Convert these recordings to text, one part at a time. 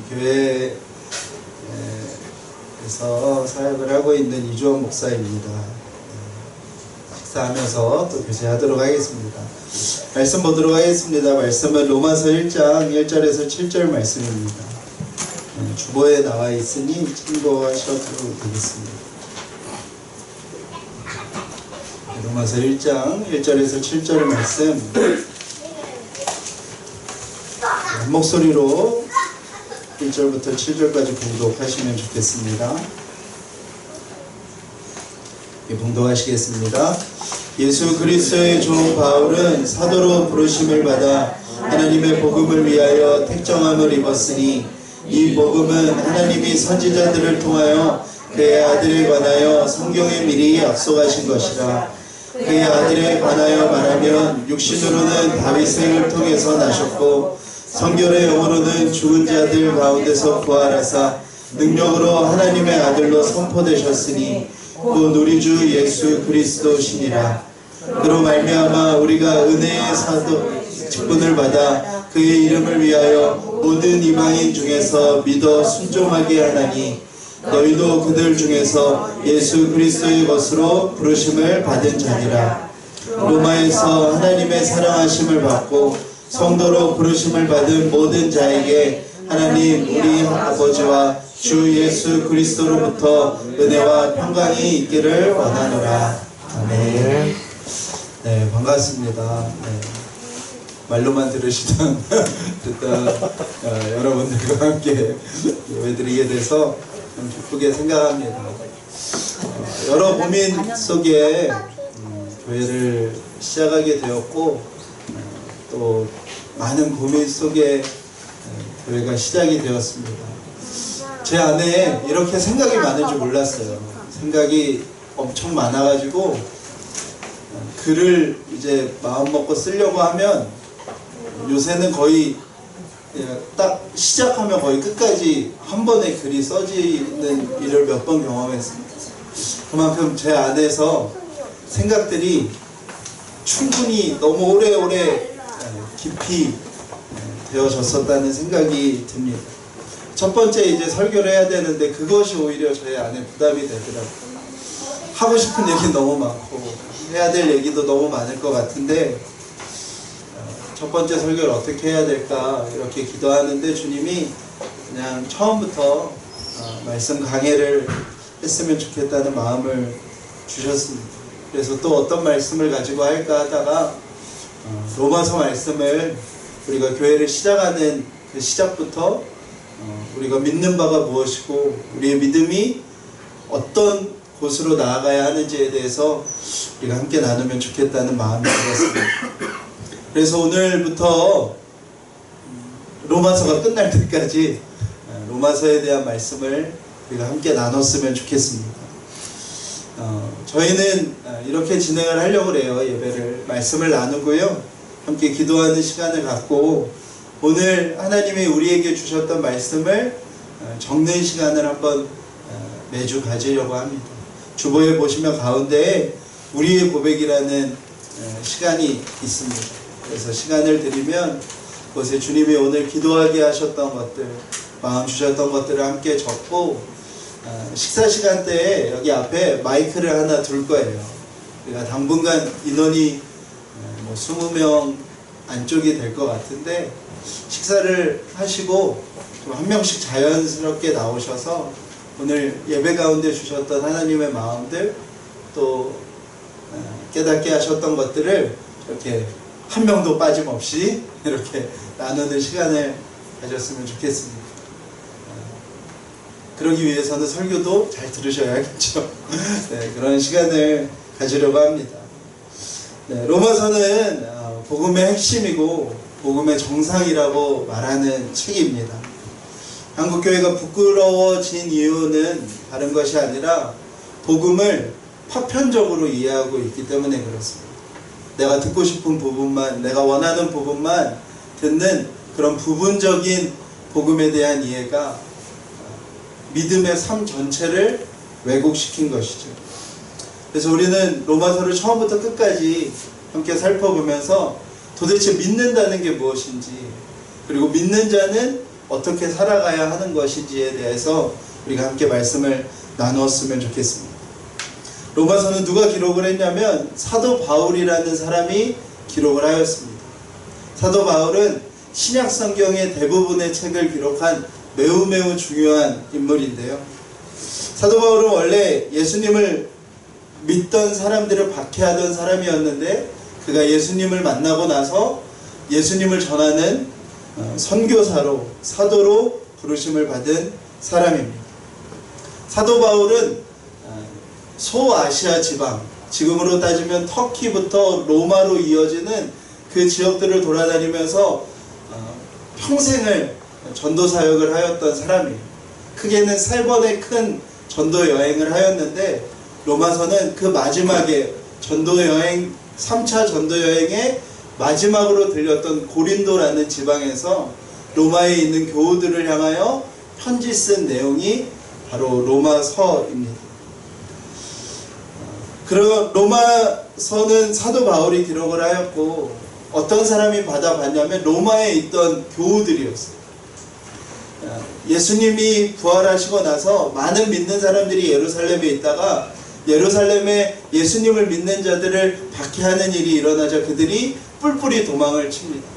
교회에서 사역을 하고 있는 이주원 목사입니다. 식사하면서 또 교제하도록 하겠습니다. 말씀 보도록 하겠습니다. 말씀은 로마서 1장 1절에서 7절 말씀입니다. 주보에 나와 있으니 참고하셔도 되겠습니다. 로마서 1장 1절에서 7절 말씀 한 목소리로 1절부터 7절까지 봉독하시면 좋겠습니다. 봉독하시겠습니다. 예수 그리스도의 종 바울은 사도로 부르심을 받아 하나님의 복음을 위하여 택정함을 입었으니 이 복음은 하나님이 선지자들을 통하여 그의 아들에 관하여 성경에 미리 약속하신 것이라. 그의 아들에 관하여 말하면 육신으로는 다윗의 을 통해서 나셨고 성결의 영으로는 죽은 자들 가운데서 부활하사 능력으로 하나님의 아들로 선포되셨으니 곧 우리 주 예수 그리스도시니라. 그로 말미암아 우리가 은혜의 사도 직분을 받아 그의 이름을 위하여 모든 이방인 중에서 믿어 순종하게 하나니 너희도 그들 중에서 예수 그리스도의 것으로 부르심을 받은 자니라. 로마에서 하나님의 사랑하심을 받고 성도로 부르심을 받은 모든 자에게 하나님 우리 아버지와 주 예수 그리스도로부터 은혜와 평강이 있기를 원하노라. 아멘. 네, 반갑습니다. 네. 말로만 들으시던 듣던 여러분들과 함께 예배드리게 돼서 좀 기쁘게 생각합니다. 여러 고민 속에 교회를 시작하게 되었고 또 많은 고민 속에 교회가 시작이 되었습니다. 제 안에 이렇게 생각이 많을 줄 몰랐어요. 생각이 엄청 많아가지고 글을 이제 마음 먹고 쓰려고 하면 요새는 거의 딱 시작하면 거의 끝까지 한 번에 글이 써지는 일을 몇 번 경험했습니다. 그만큼 제 안에서 생각들이 충분히 너무 오래오래 깊이 되어졌었다는 생각이 듭니다. 첫 번째 이제 설교를 해야 되는데 그것이 오히려 저의 안에 부담이 되더라고요. 하고 싶은 얘기 너무 많고 해야 될 얘기도 너무 많을 것 같은데 첫 번째 설교를 어떻게 해야 될까 이렇게 기도하는데 주님이 그냥 처음부터 말씀 강해를 했으면 좋겠다는 마음을 주셨습니다. 그래서 또 어떤 말씀을 가지고 할까 하다가 로마서 말씀을 우리가 교회를 시작하는 그 시작부터 우리가 믿는 바가 무엇이고 우리의 믿음이 어떤 곳으로 나아가야 하는지에 대해서 우리가 함께 나누면 좋겠다는 마음이 들었습니다. 그래서 오늘부터 로마서가 끝날 때까지 로마서에 대한 말씀을 우리가 함께 나눴으면 좋겠습니다. 저희는 이렇게 진행을 하려고 해요. 예배를 말씀을 나누고요 함께 기도하는 시간을 갖고 오늘 하나님이 우리에게 주셨던 말씀을 적는 시간을 한번 매주 가지려고 합니다. 주보에 보시면 가운데에 우리의 고백이라는 시간이 있습니다. 그래서 시간을 드리면 그것에 주님이 오늘 기도하게 하셨던 것들 마음 주셨던 것들을 함께 적고 식사 시간 때에 여기 앞에 마이크를 하나 둘 거예요. 우리가 당분간 인원이 20명 안쪽이 될 것 같은데 식사를 하시고 좀 한 명씩 자연스럽게 나오셔서 오늘 예배 가운데 주셨던 하나님의 마음들 또 깨닫게 하셨던 것들을 이렇게 한 명도 빠짐없이 이렇게 나누는 시간을 가졌으면 좋겠습니다. 그러기 위해서는 설교도 잘 들으셔야겠죠. 네, 그런 시간을 가지려고 합니다. 네, 로마서는 복음의 핵심이고 복음의 정상이라고 말하는 책입니다. 한국교회가 부끄러워진 이유는 다른 것이 아니라 복음을 파편적으로 이해하고 있기 때문에 그렇습니다. 내가 듣고 싶은 부분만, 내가 원하는 부분만 듣는 그런 부분적인 복음에 대한 이해가 믿음의 삶 전체를 왜곡시킨 것이죠. 그래서 우리는 로마서를 처음부터 끝까지 함께 살펴보면서 도대체 믿는다는 게 무엇인지, 그리고 믿는 자는 어떻게 살아가야 하는 것인지에 대해서 우리가 함께 말씀을 나누었으면 좋겠습니다. 로마서는 누가 기록을 했냐면 사도 바울이라는 사람이 기록을 하였습니다. 사도 바울은 신약 성경의 대부분의 책을 기록한 매우 중요한 인물인데요. 사도 바울은 원래 예수님을 믿던 사람들을 박해하던 사람이었는데 그가 예수님을 만나고 나서 예수님을 전하는 선교사로, 사도로 부르심을 받은 사람입니다. 사도 바울은 소아시아 지방, 지금으로 따지면 터키부터 로마로 이어지는 그 지역들을 돌아다니면서 평생을 전도 사역을 하였던 사람이에요. 크게는 3번의 큰 전도 여행을 하였는데 로마서는 그 마지막에 전도 여행, 3차 전도 여행의 마지막으로 들렸던 고린도라는 지방에서 로마에 있는 교우들을 향하여 편지 쓴 내용이 바로 로마서입니다. 그럼 로마서는 사도 바울이 기록을 하였고 어떤 사람이 받아봤냐면 로마에 있던 교우들이었어요. 예수님이 부활하시고 나서 많은 믿는 사람들이 예루살렘에 있다가 예루살렘에 예수님을 믿는 자들을 박해하는 일이 일어나자 그들이 뿔뿔이 도망을 칩니다.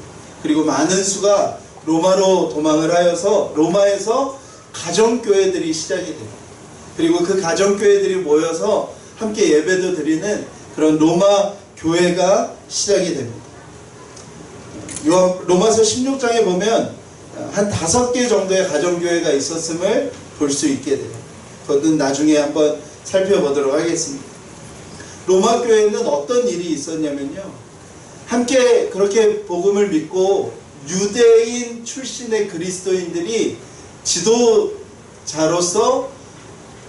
그리고 많은 수가 로마로 도망을 하여서 로마에서 가정교회들이 시작이 됩니다. 그리고 그 가정교회들이 모여서 함께 예배도 드리는 그런 로마 교회가 시작이 됩니다. 로마서 16장에 보면 한 5개 정도의 가정교회가 있었음을 볼 수 있게 돼요. 그것은 나중에 한번 살펴보도록 하겠습니다. 로마 교회는 어떤 일이 있었냐면요, 함께 그렇게 복음을 믿고 유대인 출신의 그리스도인들이 지도자로서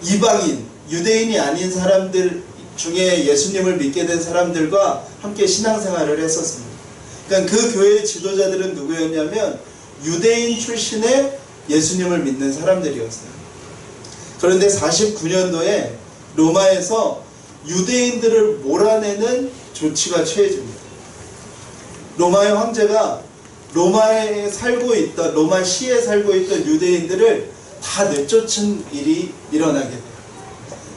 이방인, 유대인이 아닌 사람들 중에 예수님을 믿게 된 사람들과 함께 신앙생활을 했었습니다. 그러니까 그 교회의 지도자들은 누구였냐면 유대인 출신의 예수님을 믿는 사람들이었어요. 그런데 49년도에 로마에서 유대인들을 몰아내는 조치가 취해집니다. 로마의 황제가 로마에 살고 있던, 로마시에 살고 있던 유대인들을 다 내쫓은 일이 일어나게 돼요.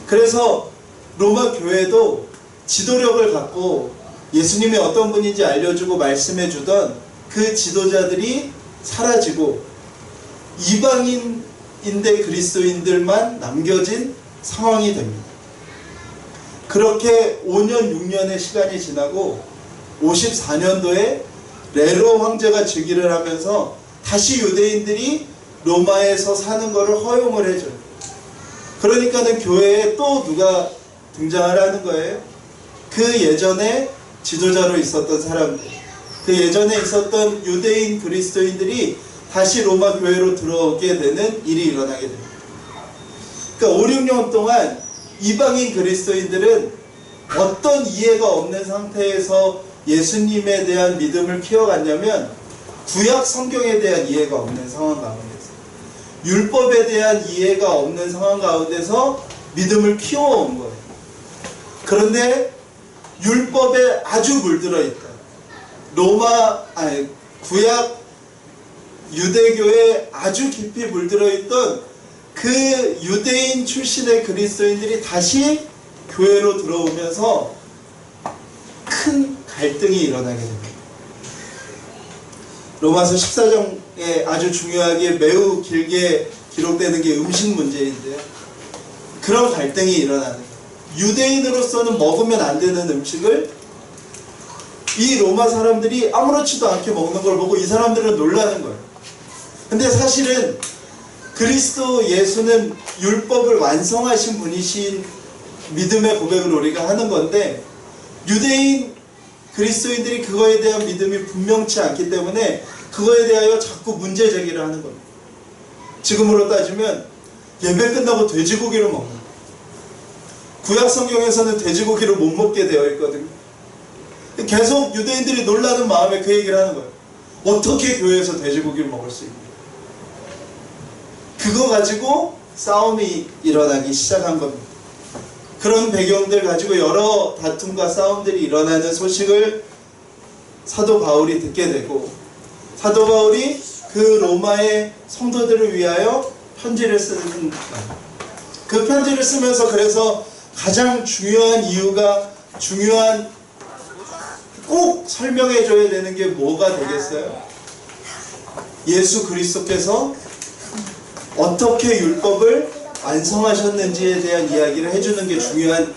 그래서 로마 교회도 지도력을 갖고 예수님이 어떤 분인지 알려주고 말씀해주던 그 지도자들이 사라지고 이방인인데 그리스도인들만 남겨진 상황이 됩니다. 그렇게 5년 6년의 시간이 지나고 54년도에 네로 황제가 즉위를 하면서 다시 유대인들이 로마에서 사는 것을 허용을 해줘요. 그러니까는 교회에 또 누가 등장을 하는 거예요? 그 예전에 지도자로 있었던 사람들, 그 예전에 있었던 유대인 그리스도인들이 다시 로마 교회로 들어오게 되는 일이 일어나게 됩니다. 그러니까 5, 6년 동안 이방인 그리스도인들은 어떤 이해가 없는 상태에서 예수님에 대한 믿음을 키워갔냐면 구약 성경에 대한 이해가 없는 상황 가운데서, 율법에 대한 이해가 없는 상황 가운데서 믿음을 키워온 거예요. 그런데 율법에 아주 물들어 있다. 구약 유대교에 아주 깊이 물들어 있던 그 유대인 출신의 그리스도인들이 다시 교회로 들어오면서 큰 갈등이 일어나게 됩니다. 로마서 14장에 아주 중요하게 매우 길게 기록되는 게 음식 문제인데요. 그런 갈등이 일어나는 거예요. 유대인으로서는 먹으면 안 되는 음식을 이 로마 사람들이 아무렇지도 않게 먹는 걸 보고 이 사람들은 놀라는 거예요. 근데 사실은 그리스도 예수는 율법을 완성하신 분이신 믿음의 고백을 우리가 하는 건데 유대인 그리스도인들이 그거에 대한 믿음이 분명치 않기 때문에 그거에 대하여 자꾸 문제 제기를 하는 겁니다. 지금으로 따지면 예배 끝나고 돼지고기를 먹는 거예요. 구약 성경에서는 돼지고기를 못 먹게 되어 있거든요. 계속 유대인들이 놀라는 마음에 그 얘기를 하는 거예요. 어떻게 교회에서 돼지고기를 먹을 수 있냐. 그거 가지고 싸움이 일어나기 시작한 겁니다. 그런 배경들 가지고 여러 다툼과 싸움들이 일어나는 소식을 사도 바울이 듣게 되고 사도 바울이 그 로마의 성도들을 위하여 편지를 쓰는 거예요. 그 편지를 쓰면서 그래서 가장 중요한 이유가 꼭 설명해 줘야 되는 게 뭐가 되겠어요? 예수 그리스도께서 어떻게 율법을 완성하셨는지에 대한 이야기를 해주는 게 중요한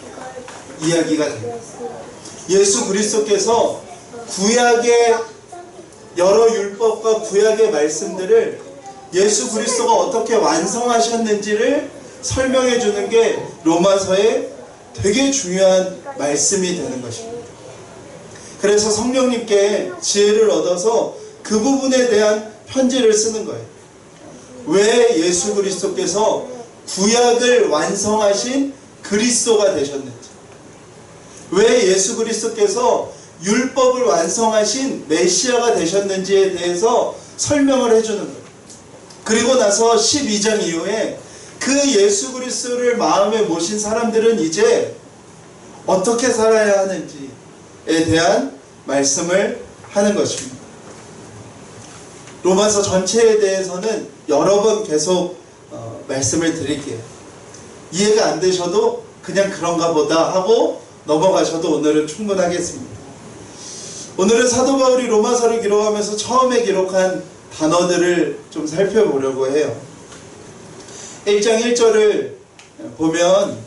이야기가 돼요. 예수 그리스도께서 구약의 여러 율법과 구약의 말씀들을 예수 그리스도가 어떻게 완성하셨는지를 설명해 주는 게 로마서의 되게 중요한 말씀이 되는 것입니다. 그래서 성령님께 지혜를 얻어서 그 부분에 대한 편지를 쓰는 거예요. 왜 예수 그리스도께서 구약을 완성하신 그리스도가 되셨는지, 왜 예수 그리스도께서 율법을 완성하신 메시아가 되셨는지에 대해서 설명을 해주는 거예요. 그리고 나서 12장 이후에 그 예수 그리스도를 마음에 모신 사람들은 이제 어떻게 살아야 하는지에 대한 말씀을 하는 것입니다. 로마서 전체에 대해서는 여러 번 계속 말씀을 드릴게요. 이해가 안 되셔도 그냥 그런가 보다 하고 넘어가셔도 오늘은 충분하겠습니다. 오늘은 사도 바울이 로마서를 기록하면서 처음에 기록한 단어들을 좀 살펴보려고 해요. 1장 1절을 보면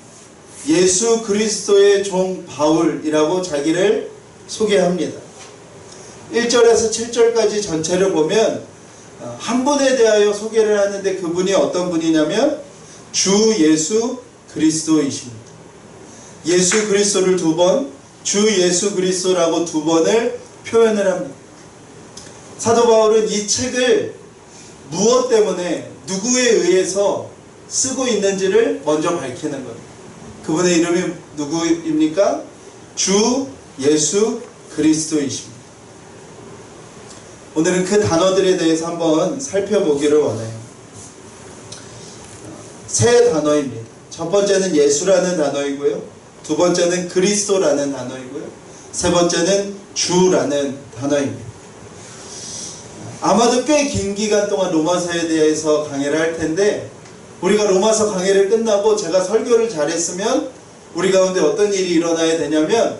예수 그리스도의 종 바울이라고 자기를 소개합니다. 1절에서 7절까지 전체를 보면 한 분에 대하여 소개를 하는데 그분이 어떤 분이냐면 주 예수 그리스도이십니다. 예수 그리스도를 두 번, 주 예수 그리스도라고 두 번을 표현을 합니다. 사도 바울은 이 책을 무엇 때문에 누구에 의해서 쓰고 있는지를 먼저 밝히는 겁니다. 그분의 이름이 누구입니까? 주 예수 그리스도이십니다. 오늘은 그 단어들에 대해서 한번 살펴보기를 원해요. 세 단어입니다. 첫 번째는 예수라는 단어이고요. 두 번째는 그리스도라는 단어이고요. 세 번째는 주라는 단어입니다. 아마도 꽤 긴 기간 동안 로마서에 대해서 강의를 할 텐데 우리가 로마서 강의를 끝나고 제가 설교를 잘했으면 우리 가운데 어떤 일이 일어나야 되냐면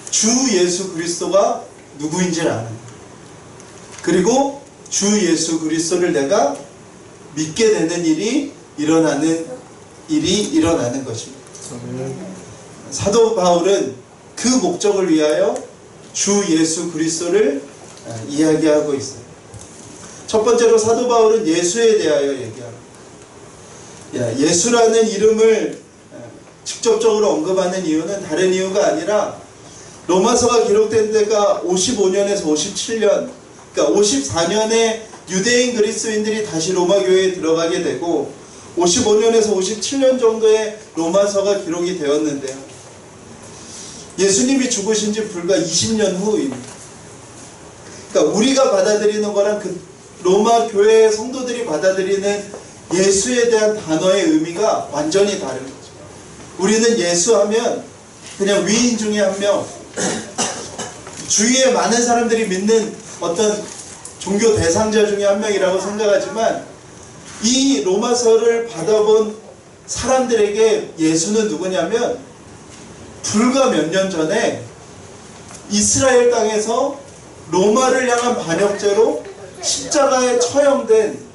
주 예수 그리스도가 누구인지를 아는 거예요. 그리고 주 예수 그리스도를 내가 믿게 되는 일이 일어나는 것입니다. 사도 바울은 그 목적을 위하여 주 예수 그리스도를 이야기하고 있어요. 첫 번째로 사도 바울은 예수에 대하여 얘기합니다. 예수라는 이름을 직접적으로 언급하는 이유는 다른 이유가 아니라 로마서가 기록된 데가 55년에서 57년, 그러니까 54년에 유대인 그리스도인들이 다시 로마 교회에 들어가게 되고 55년에서 57년 정도의 로마서가 기록이 되었는데요. 예수님이 죽으신 지 불과 20년 후입니다. 그러니까 우리가 받아들이는 거랑 그 로마 교회의 성도들이 받아들이는 예수에 대한 단어의 의미가 완전히 다른 거죠. 우리는 예수하면 그냥 위인 중에 한 명, 주위에 많은 사람들이 믿는 어떤 종교 대상자 중에 한 명이라고 생각하지만 이 로마서를 받아본 사람들에게 예수는 누구냐면 불과 몇 년 전에 이스라엘 땅에서 로마를 향한 반역죄로 십자가에 처형된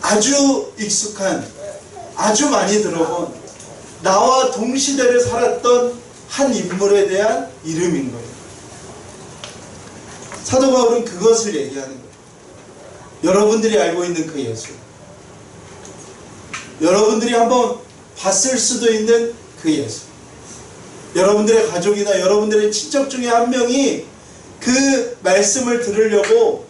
아주 익숙한, 아주 많이 들어본 나와 동시대를 살았던 한 인물에 대한 이름인 거예요. 사도 바울은 그것을 얘기하는 거예요. 여러분들이 알고 있는 그 예수, 여러분들이 한번 봤을 수도 있는 그 예수, 여러분들의 가족이나 여러분들의 친척 중에 한 명이 그 말씀을 들으려고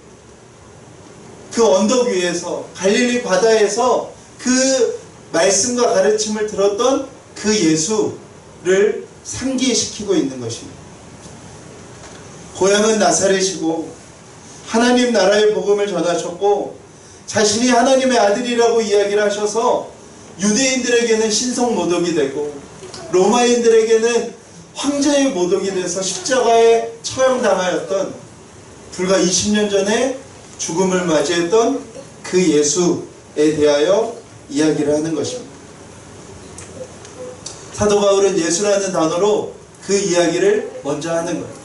그 언덕 위에서 갈릴리 바다에서 그 말씀과 가르침을 들었던 그 예수를 상기시키고 있는 것입니다. 고향은 나사렛이고 하나님 나라의 복음을 전하셨고 자신이 하나님의 아들이라고 이야기를 하셔서 유대인들에게는 신성 모독이 되고 로마인들에게는 황제의 모독이 돼서 십자가에 처형당하였던 불과 20년 전에 죽음을 맞이했던 그 예수에 대하여 이야기를 하는 것입니다. 사도 바울은 예수라는 단어로 그 이야기를 먼저 하는 거예요.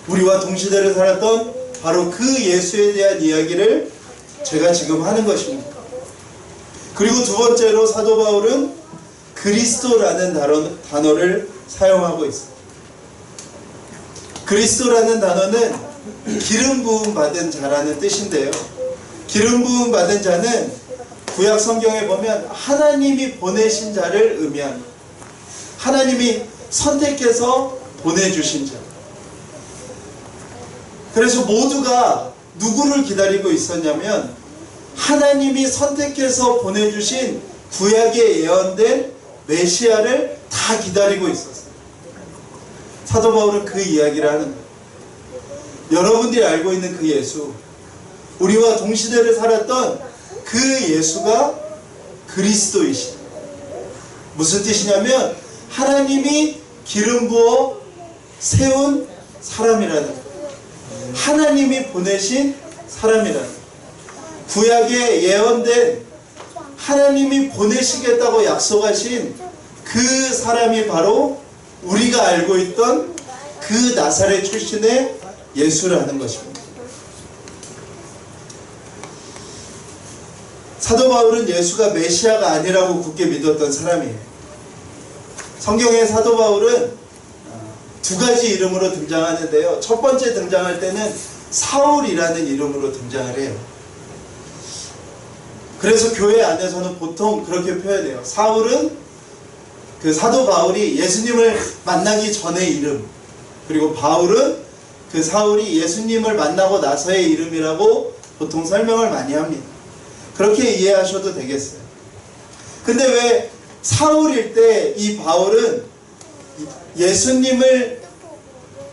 우리와 동시대를 살았던 바로 그 예수에 대한 이야기를 제가 지금 하는 것입니다. 그리고 두 번째로 사도 바울은 그리스도라는 단어를 사용하고 있습니다. 그리스도라는 단어는 기름 부음 받은 자라는 뜻인데요. 기름 부음 받은 자는 구약 성경에 보면 하나님이 보내신 자를 의미합니다. 하나님이 선택해서 보내주신 자. 그래서 모두가 누구를 기다리고 있었냐면 하나님이 선택해서 보내주신 구약에 예언된 메시아를 다 기다리고 있었어요. 사도 바울은 그 이야기를 하는 거예요. 여러분들이 알고 있는 그 예수, 우리와 동시대를 살았던 그 예수가 그리스도이시다. 무슨 뜻이냐면 하나님이 기름 부어 세운 사람이라는 거예요. 하나님이 보내신 사람이라는 거예요. 구약에 예언된 하나님이 보내시겠다고 약속하신 그 사람이 바로 우리가 알고 있던 그 나사렛 출신의 예수라는 것입니다. 사도 바울은 예수가 메시아가 아니라고 굳게 믿었던 사람이에요. 성경에 사도 바울은 두 가지 이름으로 등장하는데요. 첫 번째 등장할 때는 사울이라는 이름으로 등장을 해요. 그래서 교회 안에서는 보통 그렇게 표현해요. 사울은 그 사도 바울이 예수님을 만나기 전의 이름, 그리고 바울은 그 사울이 예수님을 만나고 나서의 이름이라고 보통 설명을 많이 합니다. 그렇게 이해하셔도 되겠어요. 근데 왜 사울일 때 이 바울은 예수님을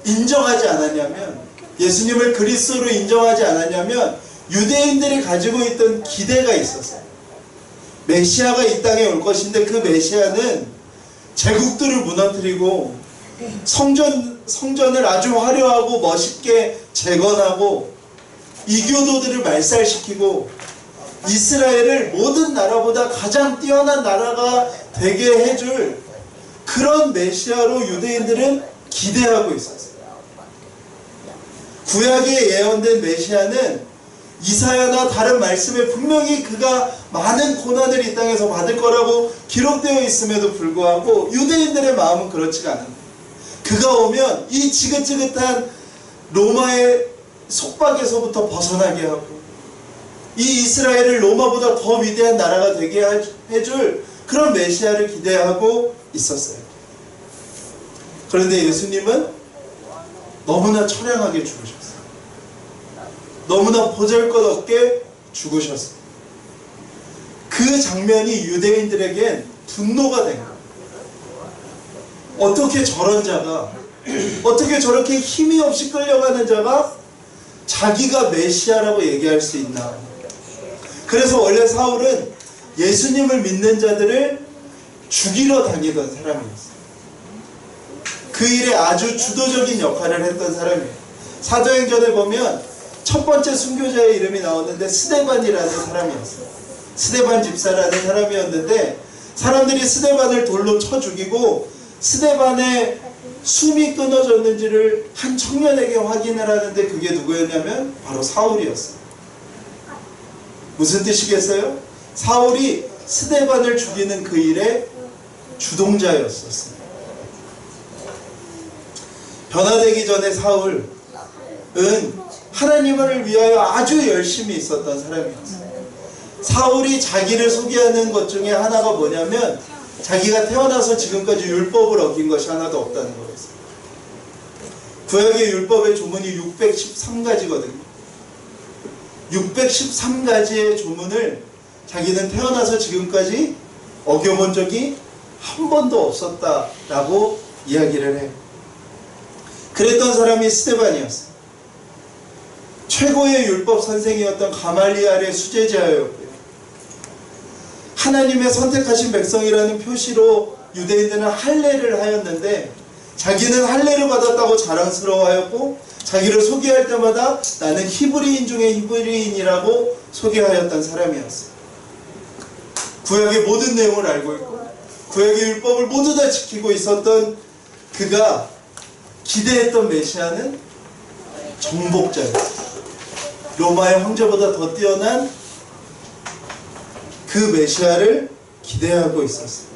인정하지 않았냐면, 예수님을 그리스도로 인정하지 않았냐면 유대인들이 가지고 있던 기대가 있었어요. 메시아가 이 땅에 올 것인데 그 메시아는 제국들을 무너뜨리고 성전을 아주 화려하고 멋있게 재건하고 이교도들을 말살시키고 이스라엘을 모든 나라보다 가장 뛰어난 나라가 되게 해줄 그런 메시아로 유대인들은 기대하고 있었어요. 구약에 예언된 메시아는 이사야나 다른 말씀에 분명히 그가 많은 고난을 이 땅에서 받을 거라고 기록되어 있음에도 불구하고 유대인들의 마음은 그렇지가 않은 거예요. 그가 오면 이 지긋지긋한 로마의 속박에서부터 벗어나게 하고 이 이스라엘을 로마보다 더 위대한 나라가 되게 해줄 그런 메시아를 기대하고 있었어요. 그런데 예수님은 너무나 처량하게 죽으셨어요. 너무나 보잘것없게 죽으셨어요. 그 장면이 유대인들에겐 분노가 된 거예요. 어떻게 저런 자가, 어떻게 저렇게 힘이 없이 끌려가는 자가 자기가 메시아라고 얘기할 수 있나. 그래서 원래 사울은 예수님을 믿는 자들을 죽이러 다니던 사람이었어요. 그 일에 아주 주도적인 역할을 했던 사람이에요. 사도행전에 보면 첫 번째 순교자의 이름이 나오는데 스데반이라는 사람이었어요. 스데반 집사라는 사람이었는데 사람들이 스데반을 돌로 쳐 죽이고 스데반의 숨이 끊어졌는지를 한 청년에게 확인을 하는데 그게 누구였냐면 바로 사울이었어요. 무슨 뜻이겠어요? 사울이 스데반을 죽이는 그 일의 주동자였었어요. 변화되기 전에 사울은 하나님을 위하여 아주 열심히 있었던 사람이었어요. 사울이 자기를 소개하는 것 중에 하나가 뭐냐면 자기가 태어나서 지금까지 율법을 어긴 것이 하나도 없다는 거였어요. 구약의 율법의 조문이 613가지거든요. 613가지의 조문을 자기는 태어나서 지금까지 어겨본 적이 한 번도 없었다라고 이야기를 해요. 그랬던 사람이 스데반이었어요. 최고의 율법 선생이었던 가말리알의 수제자였고요. 하나님의 선택하신 백성이라는 표시로 유대인들은 할례를 하였는데 자기는 할례를 받았다고 자랑스러워하였고 자기를 소개할 때마다 나는 히브리인 중에 히브리인이라고 소개하였던 사람이었어요. 구약의 모든 내용을 알고 있고 구약의 율법을 모두 다 지키고 있었던 그가 기대했던 메시아는 정복자였어요. 로마의 황제보다 더 뛰어난 그 메시아를 기대하고 있었어요.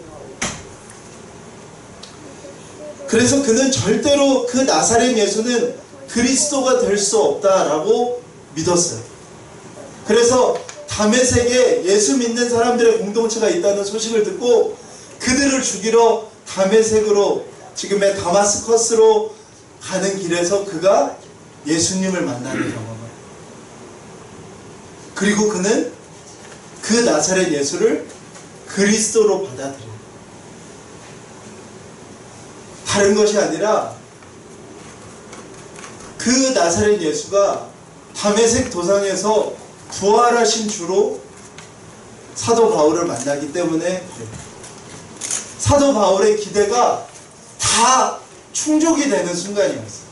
그래서 그는 절대로 그 나사렛 예수는 그리스도가 될 수 없다라고 믿었어요. 그래서 다메섹에 예수 믿는 사람들의 공동체가 있다는 소식을 듣고 그들을 죽이러 다메섹으로, 지금의 다마스커스로 가는 길에서 그가 예수님을 만나는 경험을, 그리고 그는 그 나사렛 예수를 그리스도로 받아들여요. 다른 것이 아니라 그 나사렛 예수가 다메섹 도상에서 부활하신 주로 사도 바울을 만나기 때문에 사도 바울의 기대가 다 충족이 되는 순간이었어요.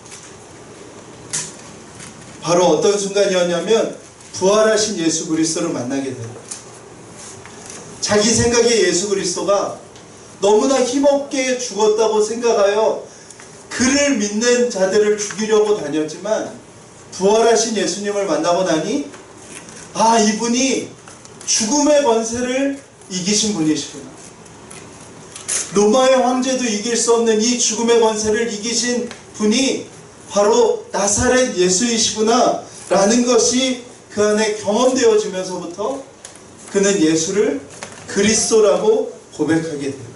바로 어떤 순간이었냐면 부활하신 예수 그리스도를 만나게 돼요. 자기 생각에 예수 그리스도가 너무나 힘없게 죽었다고 생각하여 그를 믿는 자들을 죽이려고 다녔지만 부활하신 예수님을 만나고 나니 아, 이분이 죽음의 권세를 이기신 분이시구나. 로마의 황제도 이길 수 없는 이 죽음의 권세를 이기신 분이 바로 나사렛 예수이시구나 라는 것이 그 안에 경험되어지면서부터 그는 예수를 그리스도라고 고백하게 돼요.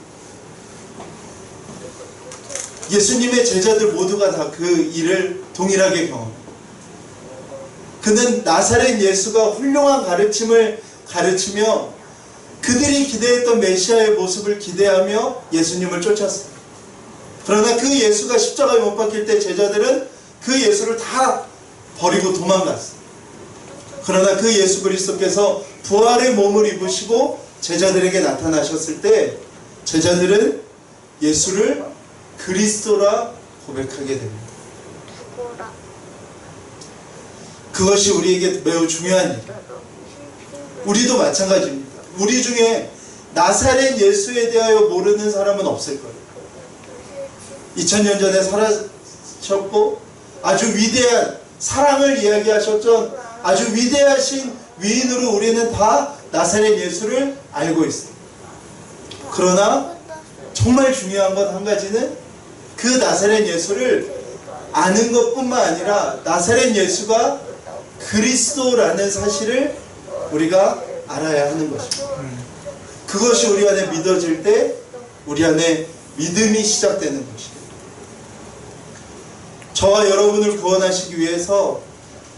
예수님의 제자들 모두가 다 그 일을 동일하게 경험해요. 그는 나사렛 예수가 훌륭한 가르침을 가르치며 그들이 기대했던 메시아의 모습을 기대하며 예수님을 쫓았어요. 그러나 그 예수가 십자가에 못 박힐 때 제자들은 그 예수를 다 버리고 도망갔어요. 그러나 그 예수 그리스도께서 부활의 몸을 입으시고 제자들에게 나타나셨을 때 제자들은 예수를 그리스도라 고백하게 됩니다. 그것이 우리에게 매우 중요한 일이에요. 우리도 마찬가지입니다. 우리 중에 나사렛 예수에 대하여 모르는 사람은 없을 거예요. 2000년 전에 살아셨고 아주 위대한 사랑을 이야기하셨던 아주 위대하신 위인으로 우리는 다 나사렛 예수를 알고 있어요. 그러나 정말 중요한 것 한 가지는 그 나사렛 예수를 아는 것뿐만 아니라 나사렛 예수가 그리스도라는 사실을 우리가 알아야 하는 것입니다. 그것이 우리 안에 믿어질 때 우리 안에 믿음이 시작되는 것입니다. 저와 여러분을 구원하시기 위해서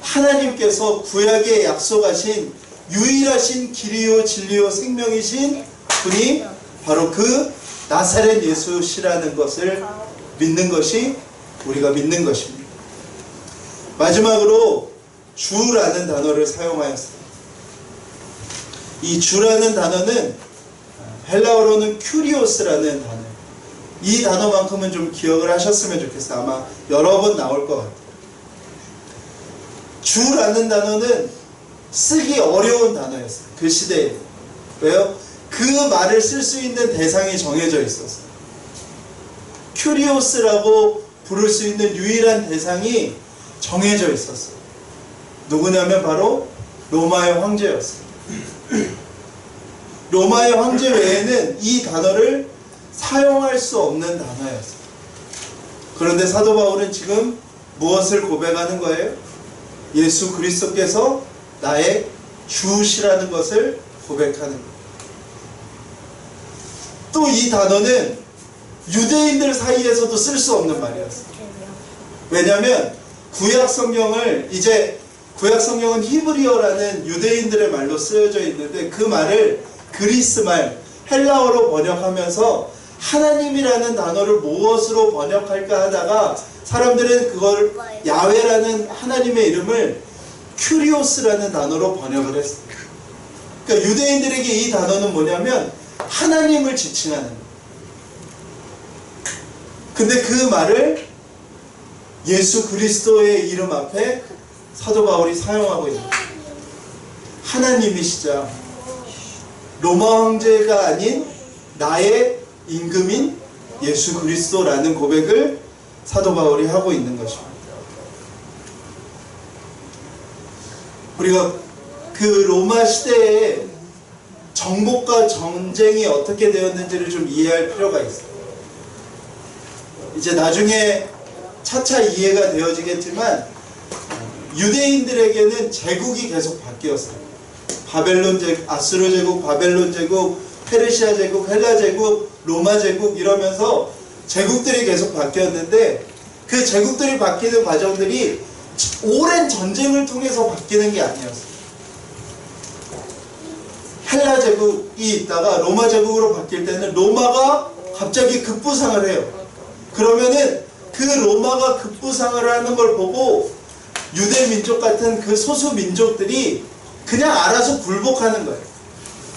하나님께서 구약에 약속하신 유일하신 길이요 진리요 생명이신 분이 바로 그 나사렛 예수시라는 것을 믿는 것이 우리가 믿는 것입니다. 마지막으로 주라는 단어를 사용하였습니다. 이 주라는 단어는 헬라어로는 큐리오스라는 단어예요. 이 단어만큼은 좀 기억을 하셨으면 좋겠어요. 아마 여러 번 나올 것 같아요. 주라는 단어는 쓰기 어려운 단어였어요. 그 시대에. 왜요? 그 말을 쓸 수 있는 대상이 정해져 있었어요. 큐리오스라고 부를 수 있는 유일한 대상이 정해져 있었어요. 누구냐면 바로 로마의 황제였어요. 로마의 황제 외에는 이 단어를 사용할 수 없는 단어였어요. 그런데 사도 바울은 지금 무엇을 고백하는 거예요? 예수 그리스도께서 나의 주시라는 것을 고백하는 거예요. 또 이 단어는 유대인들 사이에서도 쓸 수 없는 말이었어요. 왜냐하면 구약 성경은 히브리어라는 유대인들의 말로 쓰여져 있는데 그 말을 그리스 말 헬라어로 번역하면서 하나님이라는 단어를 무엇으로 번역할까 하다가 사람들은 그걸 야훼라는 하나님의 이름을 큐리오스라는 단어로 번역을 했어요. 그러니까 유대인들에게 이 단어는 뭐냐면 하나님을 지칭하는 거예요. 근데 그 말을 예수 그리스도의 이름 앞에 사도 바울이 사용하고 있는 거예요. 하나님이시자 로마 황제가 아닌 나의 임금인 예수 그리스도라는 고백을 사도 바울이 하고 있는 것입니다. 우리가 그 로마 시대에 정복과 전쟁이 어떻게 되었는지를 좀 이해할 필요가 있어요. 이제 나중에 차차 이해가 되어지겠지만 유대인들에게는 제국이 계속 바뀌었어요. 바벨론 제국, 아수르 제국, 바벨론 제국, 페르시아 제국, 헬라 제국, 로마 제국 이러면서 제국들이 계속 바뀌었는데 그 제국들이 바뀌는 과정들이 오랜 전쟁을 통해서 바뀌는 게 아니었어요. 헬라 제국이 있다가 로마 제국으로 바뀔 때는 로마가 갑자기 급부상을 해요. 그러면은 그 로마가 급부상을 하는 걸 보고 유대 민족 같은 그 소수 민족들이 그냥 알아서 굴복하는 거예요.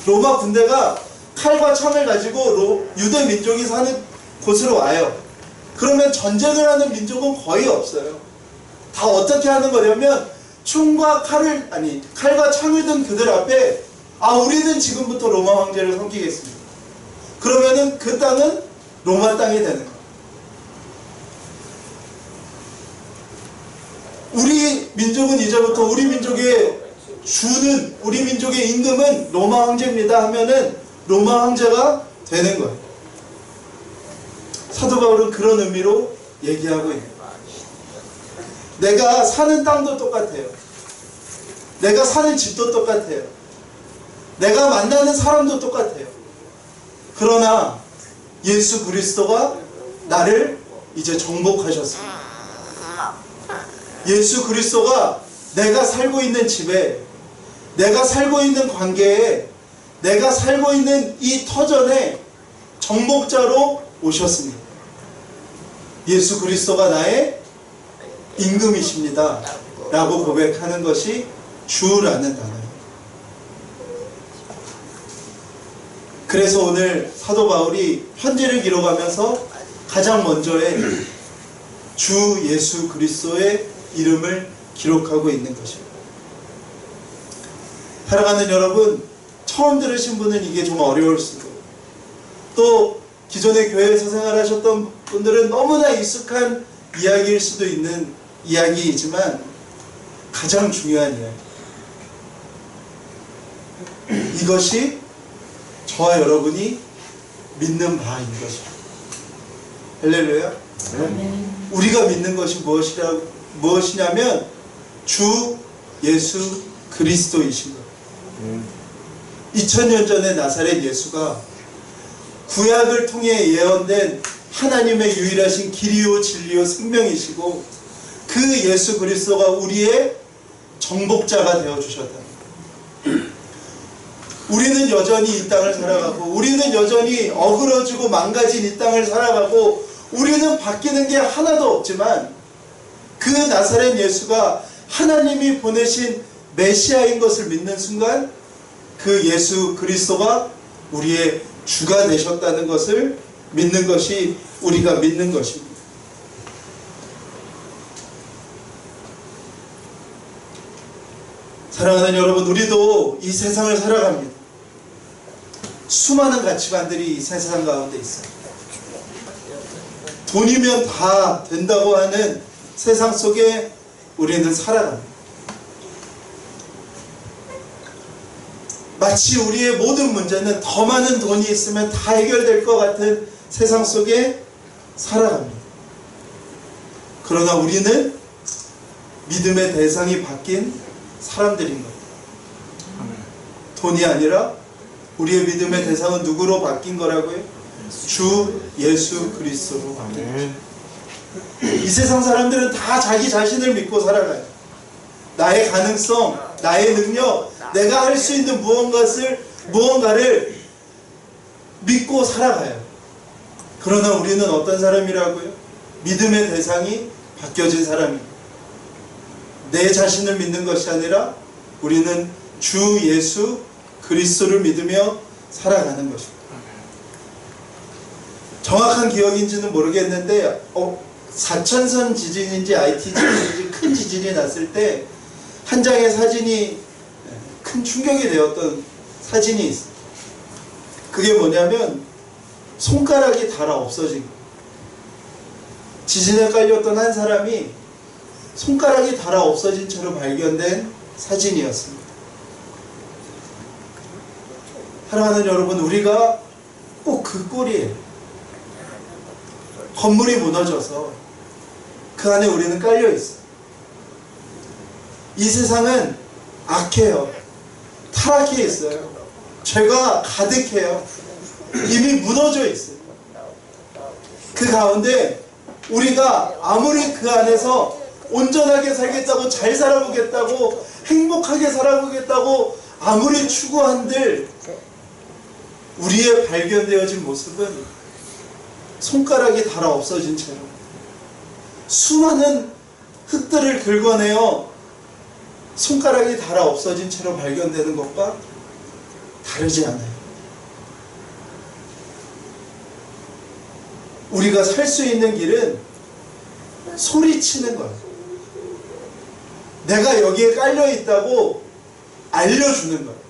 로마 군대가 칼과 창을 가지고 유대 민족이 사는 곳으로 와요. 그러면 전쟁을 하는 민족은 거의 없어요. 다 어떻게 하는 거냐면 총과 칼과 창을 든 그들 앞에 우리는 지금부터 로마 황제를 섬기겠습니다. 그러면은 그 땅은 로마 땅이 되는 거예요. 우리 민족은 이제부터 우리 민족의 주는, 우리 민족의 임금은 로마 황제입니다 하면은 로마 황제가 되는 거예요. 사도 바울은 그런 의미로 얘기하고 있는 거예요. 내가 사는 땅도 똑같아요. 내가 사는 집도 똑같아요. 내가 만나는 사람도 똑같아요. 그러나 예수 그리스도가 나를 이제 정복하셨습니다. 예수 그리스도가 내가 살고 있는 집에, 내가 살고 있는 관계에, 내가 살고 있는 이 터전에 정복자로 오셨습니다. 예수 그리스도가 나의 임금이십니다 라고 고백하는 것이 주라는 단어예요. 그래서 오늘 사도 바울이 편지를 기록하면서 가장 먼저에 주 예수 그리스도의 이름을 기록하고 있는 것입니다. 사랑하는 여러분, 처음 들으신 분은 이게 좀 어려울 수도, 또 기존의 교회에서 생활하셨던 분들은 너무나 익숙한 이야기일 수도 있는 이야기이지만 가장 중요한 이야기, 이것이 저와 여러분이 믿는 바인 것입니다. 할렐루야. 우리가 믿는 것이 무엇이냐면 주 예수 그리스도이신 것. 2000년 전에 나사렛 예수가 구약을 통해 예언된 하나님의 유일하신 길이요 진리요 생명이시고 그 예수 그리스도가 우리의 정복자가 되어주셨다. 우리는 여전히 이 땅을 살아가고, 우리는 여전히 어그러지고 망가진 이 땅을 살아가고, 우리는 바뀌는 게 하나도 없지만 그 나사렛 예수가 하나님이 보내신 메시아인 것을 믿는 순간 그 예수 그리스도가 우리의 주가 되셨다는 것을 믿는 것이 우리가 믿는 것입니다. 사랑하는 여러분, 우리도 이 세상을 살아갑니다. 수많은 가치관들이 이 세상 가운데 있어요. 돈이면 다 된다고 하는 세상 속에 우리는 살아갑니다. 마치 우리의 모든 문제는 더 많은 돈이 있으면 다 해결될 것 같은 세상 속에 살아갑니다. 그러나 우리는 믿음의 대상이 바뀐 사람들인 거예요. 돈이 아니라 우리의 믿음의 대상은 누구로 바뀐 거라고요? 주 예수 그리스도로 바뀐 거죠. 이 세상 사람들은 다 자기 자신을 믿고 살아가요. 나의 가능성, 나의 능력, 내가 할 수 있는 무언가를 믿고 살아가요. 그러나 우리는 어떤 사람이라고요? 믿음의 대상이 바뀌어진 사람입니다. 내 자신을 믿는 것이 아니라 우리는 주 예수 그리스도를 믿으며 살아가는 것입니다. 정확한 기억인지는 모르겠는데 4천선 지진인지 IT 지진인지 큰 지진이 났을 때 한 장의 사진이 큰 충격이 되었던 사진이 있어요. 그게 뭐냐면 손가락이 닳아 없어진 거예요. 지진에 깔렸던 한 사람이 손가락이 닳아 없어진 채로 발견된 사진이었습니다. 사랑하는 여러분, 우리가 꼭 그 꼴이에요. 건물이 무너져서 그 안에 우리는 깔려있어요. 이 세상은 악해요. 타락해 있어요. 죄가 가득해요. 이미 무너져 있어요. 그 가운데 우리가 아무리 그 안에서 온전하게 살겠다고, 잘 살아보겠다고, 행복하게 살아보겠다고 아무리 추구한들 우리의 발견되어진 모습은 손가락이 닳아 없어진 채로 수많은 흙들을 긁어내어 손가락이 닳아 없어진 채로 발견되는 것과 다르지 않아요. 우리가 살 수 있는 길은 소리치는 거예요. 내가 여기에 깔려있다고 알려주는 거예요.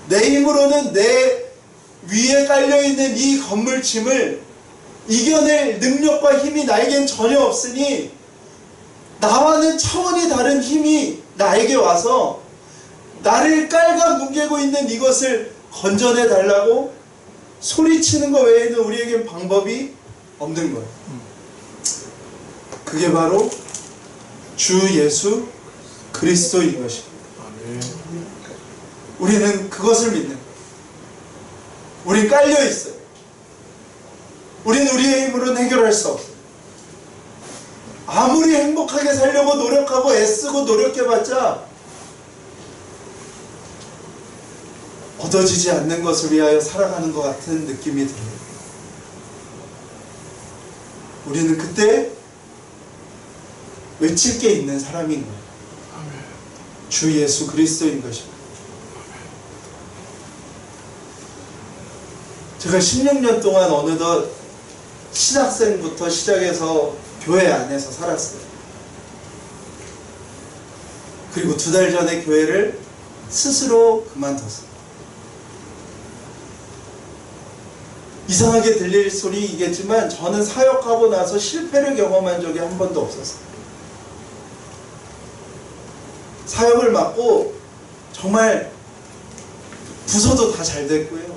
내 힘으로는 내 위에 깔려있는 이 건물침을 이겨낼 능력과 힘이 나에겐 전혀 없으니 나와는 차원이 다른 힘이 나에게 와서 나를 깔가 뭉개고 있는 이것을 건져내 달라고 소리치는 것 외에는 우리에겐 방법이 없는 거예요. 그게 바로 주 예수 그리스도인 것입니다. 우리는 그것을 믿는 거예요. 우린 깔려 있어요. 우린 우리의 힘으로는 해결할 수 없어요. 아무리 행복하게 살려고 노력하고 애쓰고 노력해봤자 얻어지지 않는 것을 위하여 살아가는 것 같은 느낌이 들어요. 우리는 그때 외칠 게 있는 사람인 거예요. 주 예수 그리스도인 것입니다. 제가 16년 동안 어느덧 신학생부터 시작해서 교회 안에서 살았어요. 그리고 2달 전에 교회를 스스로 그만뒀어요. 이상하게 들릴 소리이겠지만 저는 사역하고 나서 실패를 경험한 적이 한 번도 없었어요. 사역을 맡고 정말 부서도 다 잘 됐고요.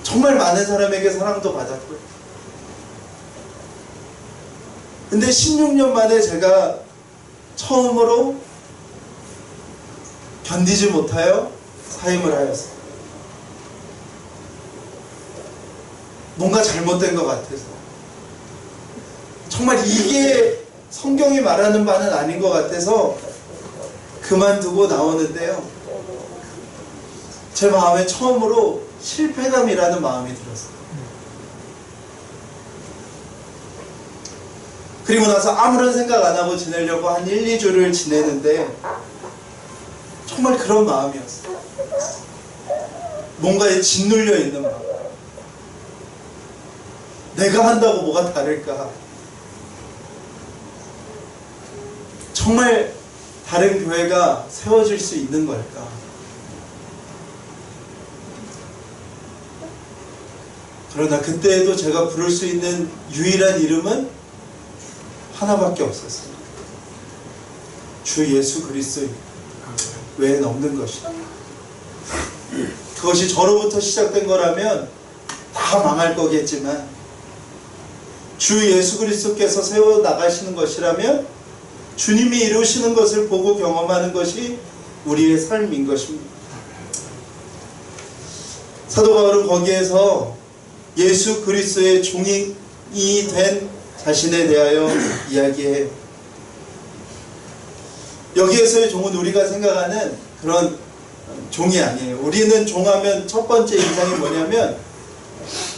정말 많은 사람에게 사랑도 받았고요. 근데 16년 만에 제가 처음으로 견디지 못하여 사임을 하였어요. 뭔가 잘못된 것 같아서. 정말 이게 성경이 말하는 바는 아닌 것 같아서 그만두고 나오는데요. 제 마음에 처음으로 실패감이라는 마음이 들었어요. 그리고 나서 아무런 생각 안 하고 지내려고 한 1, 2주를 지내는데 정말 그런 마음이었어요. 뭔가에 짓눌려 있는 마음. 내가 한다고 뭐가 다를까? 정말 다른 교회가 세워질 수 있는 걸까? 그러나 그때에도 제가 부를 수 있는 유일한 이름은 하나밖에 없었어요. 주 예수 그리스도 외에는 없는 것이다. 그것이 저로부터 시작된 거라면 다 망할 거겠지만 주 예수 그리스도께서 세워나가시는 것이라면 주님이 이루시는 것을 보고 경험하는 것이 우리의 삶인 것입니다. 사도 바울은 거기에서 예수 그리스도의 종이 된 자신에 대하여 이야기해요. 여기에서의 종은 우리가 생각하는 그런 종이 아니에요. 우리는 종하면 첫 번째 인상이 뭐냐면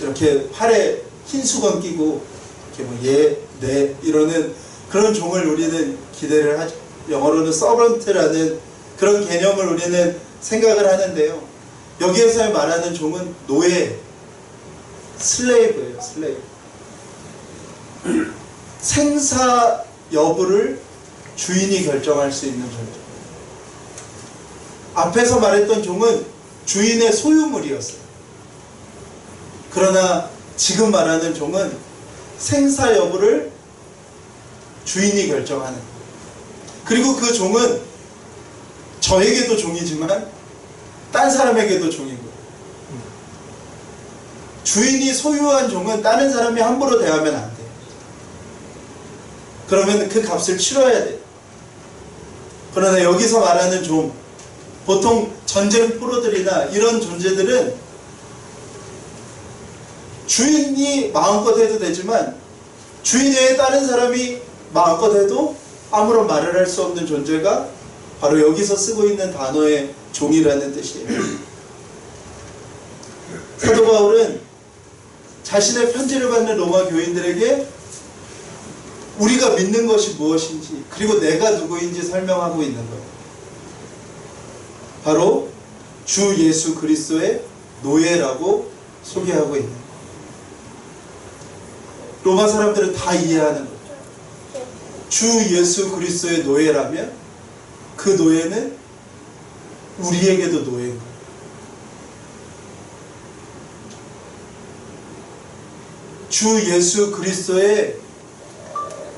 이렇게 팔에 흰 수건 끼고 이렇게 뭐 예, 네 이러는 그런 종을 우리는 기대를 하죠. 영어로는 서번트라는 그런 개념을 우리는 생각을 하는데요. 여기에서 말하는 종은 노예. 슬레이브예요. 슬레이브. 생사 여부를 주인이 결정할 수 있는 존재. 앞에서 말했던 종은 주인의 소유물이었어요. 그러나 지금 말하는 종은 생사 여부를 주인이 결정하는. 그리고 그 종은 저에게도 종이지만 딴 사람에게도 종이고, 주인이 소유한 종은 다른 사람이 함부로 대하면 안 돼. 그러면 그 값을 치러야 돼. 그러나 여기서 말하는 종, 보통 전쟁 프로들이나 이런 존재들은 주인이 마음껏 해도 되지만 주인 외에 다른 사람이 마음껏 해도 아무런 말을 할 수 없는 존재가 바로 여기서 쓰고 있는 단어의 종이라는 뜻이에요. 사도 바울은 자신의 편지를 받는 로마 교인들에게 우리가 믿는 것이 무엇인지, 그리고 내가 누구인지 설명하고 있는 거예요. 바로 주 예수 그리스도의 노예라고 소개하고 있는 거예요. 로마 사람들은 다 이해하는 거예요. 주 예수 그리스도의 노예라면 그 노예는 우리에게도 노예인 거예요. 주 예수 그리스도의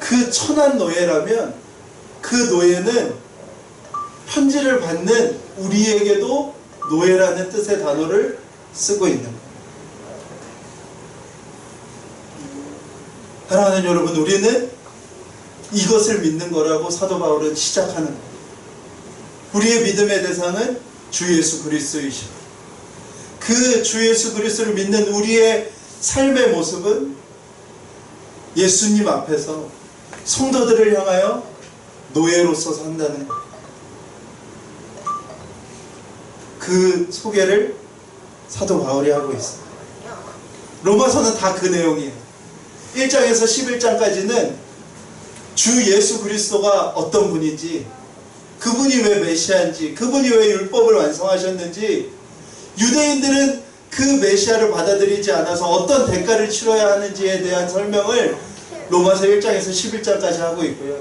그 천한 노예라면 그 노예는 편지를 받는 우리에게도 노예라는 뜻의 단어를 쓰고 있는 거예요. 사랑하는 여러분, 우리는 이것을 믿는 거라고 사도 바울은 시작하는 거예요. 우리의 믿음의 대상은 주 예수 그리스도이시고, 그 주 예수 그리스도를 믿는 우리의 삶의 모습은 예수님 앞에서 성도들을 향하여 노예로서 산다는 것. 그 소개를 사도 바울이 하고 있어요. 로마서는 다 그 내용이에요. 1장에서 11장까지는 주 예수 그리스도가 어떤 분인지, 그분이 왜 메시아인지, 그분이 왜 율법을 완성하셨는지, 유대인들은 그 메시아를 받아들이지 않아서 어떤 대가를 치러야 하는지에 대한 설명을 로마서 1장에서 11장까지 하고 있고요.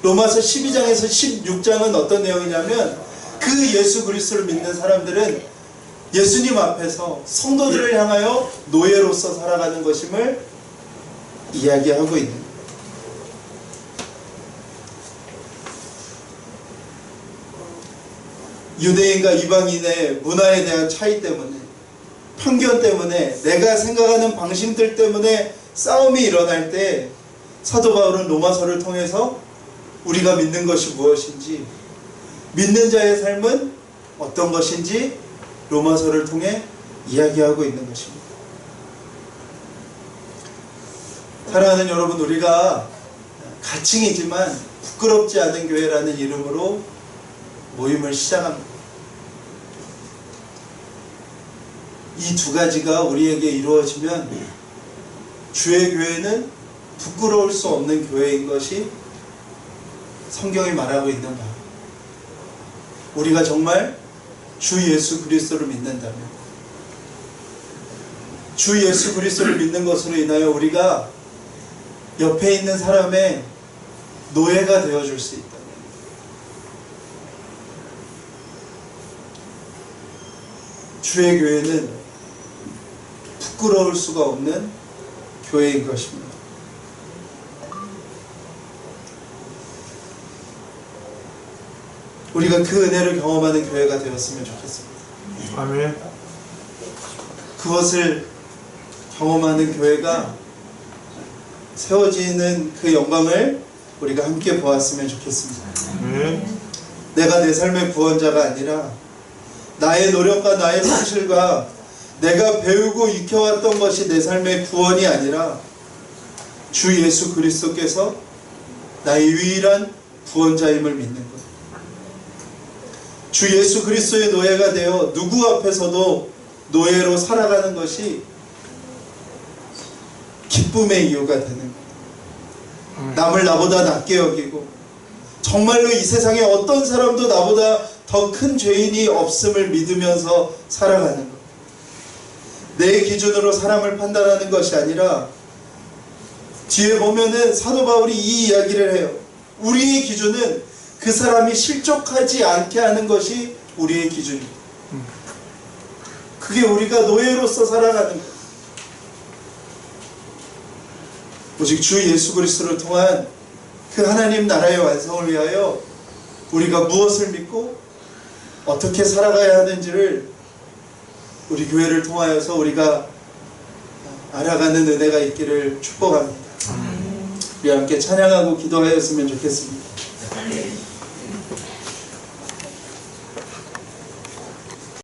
로마서 12장에서 16장은 어떤 내용이냐면, 그 예수 그리스도를 믿는 사람들은 예수님 앞에서 성도들을 향하여 노예로서 살아가는 것임을 이야기하고 있는 거예요. 유대인과 이방인의 문화에 대한 차이 때문에, 편견 때문에, 내가 생각하는 방식들 때문에 싸움이 일어날 때 사도 바울은 로마서를 통해서 우리가 믿는 것이 무엇인지, 믿는 자의 삶은 어떤 것인지 로마서를 통해 이야기하고 있는 것입니다. 사랑하는 여러분, 우리가 가칭이지만 부끄럽지 않은 교회라는 이름으로 모임을 시작합니다. 이 두 가지가 우리에게 이루어지면 주의 교회는 부끄러울 수 없는 교회인 것이 성경이 말하고 있는 바. 우리가 정말 주 예수 그리스도를 믿는다면, 주 예수 그리스도를 믿는 것으로 인하여 우리가 옆에 있는 사람의 노예가 되어줄 수 있다면, 주의 교회는 부끄러울 수가 없는 교회인 것입니다. 우리가 그 은혜를 경험하는 교회가 되었으면 좋겠습니다. 아멘. 그것을 경험하는 교회가 세워지는 그 영광을 우리가 함께 보았으면 좋겠습니다. 아멘. 내가 내 삶의 구원자가 아니라 나의 노력과 나의 성실과 내가 배우고 익혀왔던 것이 내 삶의 구원이 아니라 주 예수 그리스도께서 나의 유일한 구원자임을 믿는 것. 주 예수 그리스도의 노예가 되어 누구 앞에서도 노예로 살아가는 것이 기쁨의 이유가 되는 것. 남을 나보다 낮게 여기고, 정말로 이 세상에 어떤 사람도 나보다 더 큰 죄인이 없음을 믿으면서 살아가는 것. 내 기준으로 사람을 판단하는 것이 아니라 뒤에 보면은 사도 바울이 이 이야기를 해요. 우리의 기준은 그 사람이 실족하지 않게 하는 것이 우리의 기준입니다. 그게 우리가 노예로서 살아가는 것. 오직 주 예수 그리스도를 통한 그 하나님 나라의 완성을 위하여 우리가 무엇을 믿고 어떻게 살아가야 하는지를 우리 교회를 통하여서 우리가 알아가는 은혜가 있기를 축복합니다. 우리 함께 찬양하고 기도하였으면 좋겠습니다.